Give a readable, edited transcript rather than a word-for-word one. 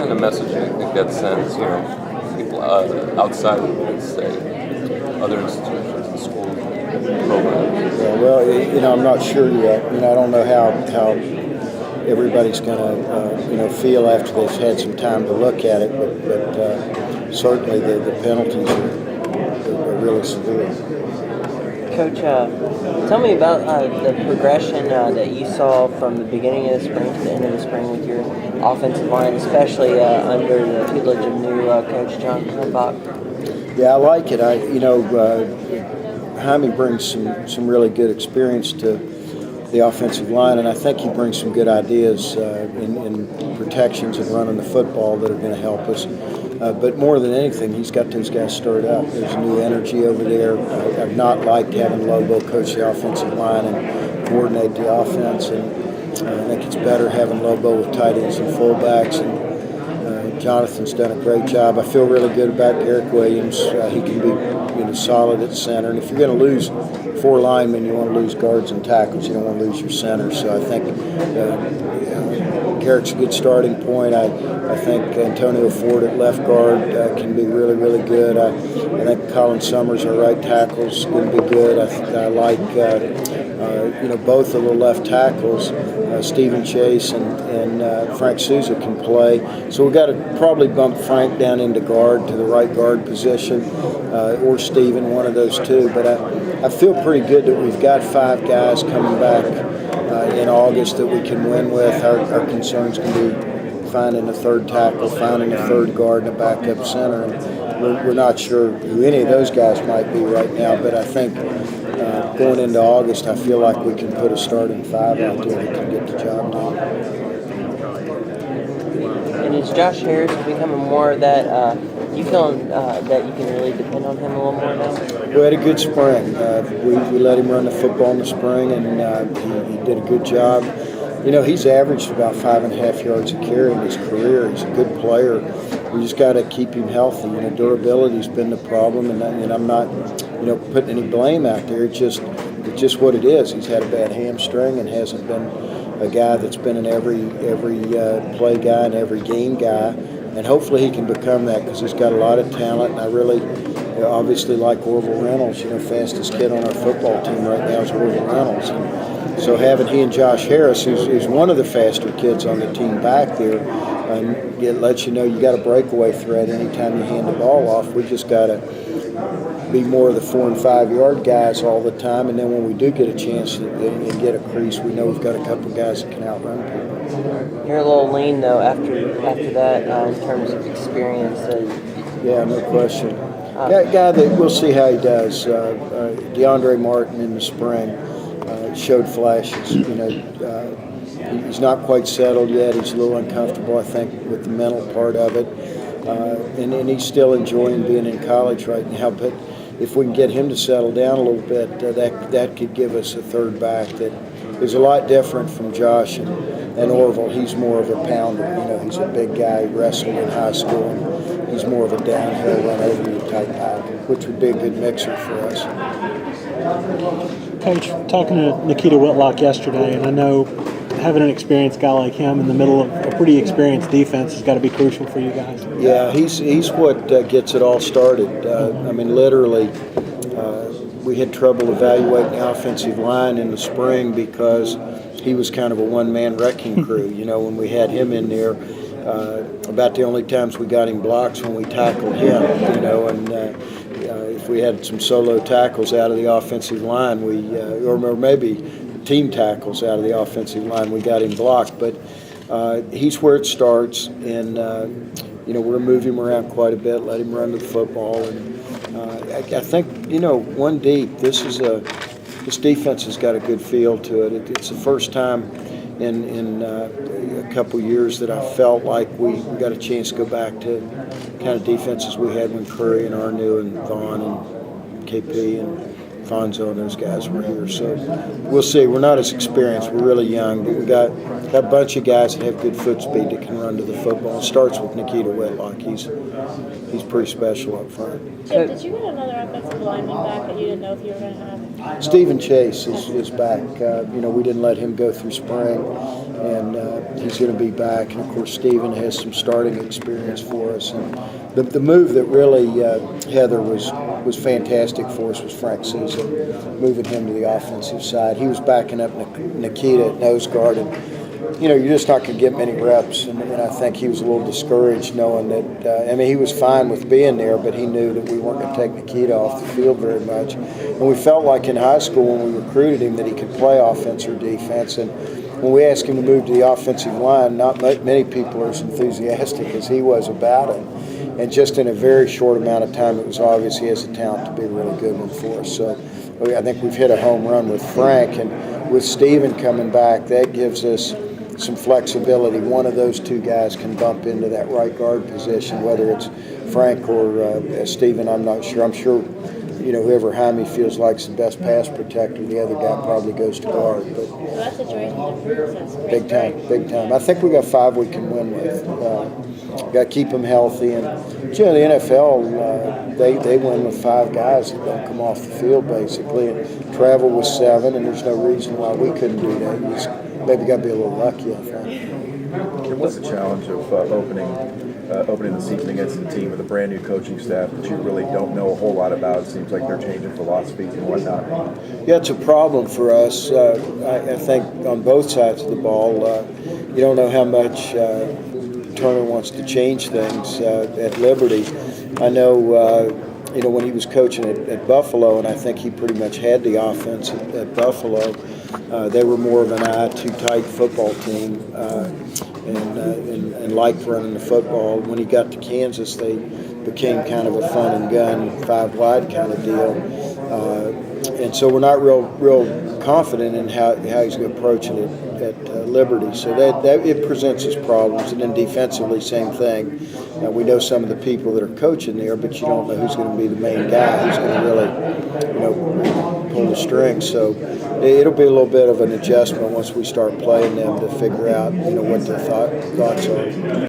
kind of message it gets sent, people outside of, let's say, other institutions and schools and programs? Yeah, well, I'm not sure yet. I don't know how everybody's going to, feel after they've had some time to look at it, but certainly the penalties are really severe. Coach, tell me about the progression that you saw from the beginning of the spring to the end of the spring with your offensive line, especially under the tutelage of new Coach John Bach. Yeah, I like it. Jaime brings some really good experience to the offensive line, and I think he brings some good ideas in protections and running the football that are going to help us. But more than anything, he's got those guys stirred up. There's new energy over there. I've not liked having Lobo coach the offensive line and coordinate the offense, and I think it's better having Lobo with tight ends and fullbacks. And Jonathan's done a great job. I feel really good about Garrick Williams. He can be solid at center. And if you're going to lose 4 linemen, you want to lose guards and tackles. You don't want to lose your center. So I think Garrick's a good starting point. I think Antonio Ford at left guard can be really, really good. I think Colin Summers, our right tackle, is going to be good. I like both of the left tackles. Stephen Chase and Frank Souza can play. So we've got to probably bump Frank down into guard to the right guard position, or Stephen, one of those two. But I feel pretty good that we've got 5 guys coming back in August that we can win with. Our concerns can be finding a third tackle, finding a third guard, and a backup center. And we're not sure who any of those guys might be right now, but I think going into August, I feel like we can put a starting 5 out there that can get the job done. And is Josh Harris becoming more of that? You feeling that you can really depend on him a little more now? We had a good spring. We let him run the football in the spring, and he did a good job. He's averaged about 5.5 yards a carry in his career. He's a good player. We just got to keep him healthy. Durability's been the problem, and I'm not, putting any blame out there. It's just what it is. He's had a bad hamstring and hasn't been a guy that's been an every play guy and every game guy. And hopefully he can become that because he's got a lot of talent. And I really obviously like Orville Reynolds. Fastest kid on our football team right now is Orville Reynolds. And so having he and Josh Harris, who's one of the faster kids on the team back there, it lets you know you got a breakaway threat anytime you hand the ball off. We just got to be more of the 4 and 5 yard guys all the time, and then when we do get a chance to get a crease, we know we've got a couple guys that can outrun people. You're a little lean though after that in terms of experience. Yeah, no question. Guy that we'll see how he does. DeAndre Martin in the spring showed flashes. He's not quite settled yet. He's a little uncomfortable, I think, with the mental part of it. And he's still enjoying being in college right now. But if we can get him to settle down a little bit, that could give us a third back that is a lot different from Josh and Orville. He's more of a pounder. He's a big guy. He wrestled in high school, and he's more of a downhill run over you type guy, which would be a good mixer for us. Coach, talking to Nikita Whitlock yesterday, and I know having an experienced guy like him in the middle of a pretty experienced defense has got to be crucial for you guys. Yeah, he's what gets it all started. Literally, we had trouble evaluating the offensive line in the spring because he was kind of a one-man wrecking crew. When we had him in there, about the only times we got him blocks when we tackled him. If we had some solo tackles out of the offensive line, or maybe team tackles out of the offensive line, we got him blocked. But he's where it starts, and we're going to move him around quite a bit, let him run to the football. And I think, one deep, this defense has got a good feel to it. It's the first time in a couple years that I felt like we got a chance to go back to kind of defenses we had when Curry and Arnu and Vaughn and KP and Fonzo and those guys were here. So we'll see. We're not as experienced. We're really young, but we got a bunch of guys that have good foot speed that can run to the football. It starts with Nikita Whitlock. He's pretty special up front. Jim, did you get another offensive lineman back that you didn't know if you were going to have? Stephen Chase is back. We didn't let him go through spring. and he's going to be back. And of course, Stephen has some starting experience for us. And the move that really Heather was fantastic for us was Frank Sousa, moving him to the offensive side. He was backing up Nikita at nose guard, and you're just not going to get many reps. And I think he was a little discouraged knowing that. He was fine with being there, but he knew that we weren't going to take Nikita off the field very much. And we felt like in high school when we recruited him that he could play offense or defense. And when we asked him to move to the offensive line, not many people are as enthusiastic as he was about it. And just in a very short amount of time, it was obvious he has the talent to be a really good one for us. So I think we've hit a home run with Frank. And with Stephen coming back, that gives us some flexibility. One of those two guys can bump into that right guard position, whether it's Frank or Stephen, I'm not sure. I'm sure whoever Jaime feels like is the best pass protector, the other guy probably goes to guard. But So that situation difference is big time. I think we got 5 we can win with. Got to keep them healthy, and the NFL they win with 5 guys that don't come off the field basically, and travel with 7, and there's no reason why we couldn't do that. You just maybe got to be a little lucky, I think. What's the challenge of opening the season against a team with a brand new coaching staff that you really don't know a whole lot about? It seems like they're changing philosophies and whatnot. Yeah, it's a problem for us. I think on both sides of the ball, you don't know how much Turner wants to change things at Liberty. I know, when he was coaching at Buffalo, and I think he pretty much had the offense at Buffalo. They were more of an eye too tight football team and liked running the football. When he got to Kansas, they became kind of a fun and gun 5 wide kind of deal. And so we're not real confident in how he's going to approach it at Liberty. So that it presents us problems. And then defensively, same thing. We know some of the people that are coaching there, but you don't know who's going to be the main guy, who's going to really, pull the strings. So it'll be a little bit of an adjustment once we start playing them to figure out, what their thoughts are.